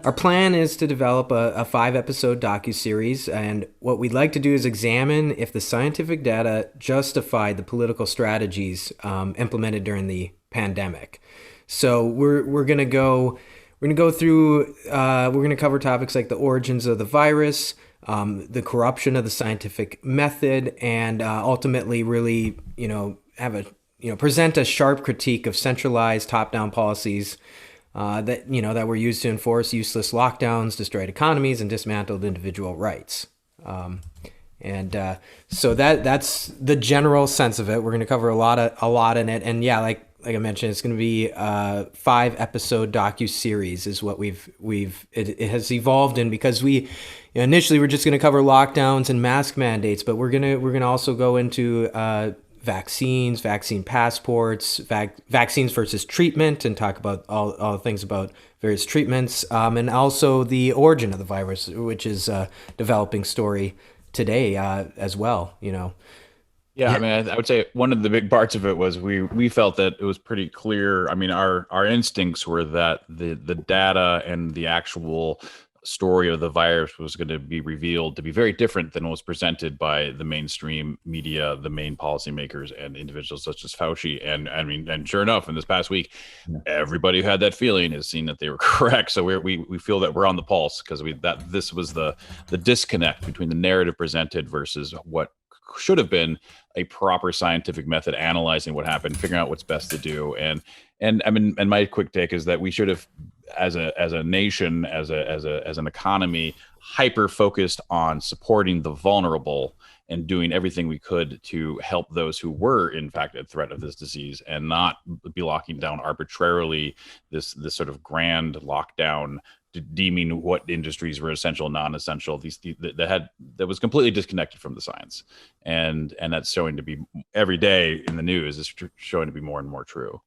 Our plan is to develop a 5 episode docuseries, and what we'd like to do is examine if the scientific data justified the political strategies implemented during the pandemic. So we're gonna go through. We're gonna cover topics like the origins of the virus, the corruption of the scientific method, and ultimately, really, have a present a sharp critique of centralized top-down policies that were used to enforce useless lockdowns, destroyed economies, and dismantled individual rights. So that's the general sense of it. We're going to cover a lot in it, and yeah, like I mentioned, it's going to be a 5 episode docu-series is what it has evolved in, because we initially we're just going to cover lockdowns and mask mandates, but we're gonna also go into vaccines, vaccine passports, vaccines versus treatment, and talk about all the things about various treatments, and also the origin of the virus, which is a developing story today as well. Yeah, I mean, I would say one of the big parts of it was we felt that it was pretty clear. I mean, our instincts were that the data and the actual story of the virus was going to be revealed to be very different than what was presented by the mainstream media, the main policymakers, and individuals such as Fauci. And I mean, and sure enough, in this past week, everybody who had that feeling has seen that they were correct. So we feel that we're on the pulse, because this was the disconnect between the narrative presented versus what should have been a proper scientific method analyzing what happened, figuring out what's best to do. And I mean, and my quick take is that we should have, as a nation, as an economy, hyper focused on supporting the vulnerable and doing everything we could to help those who were in fact at threat of this disease, and not be locking down arbitrarily this sort of grand lockdown, deeming what industries were essential, non-essential. That was completely disconnected from the science, and that's showing to be every day in the news is showing to be more and more true.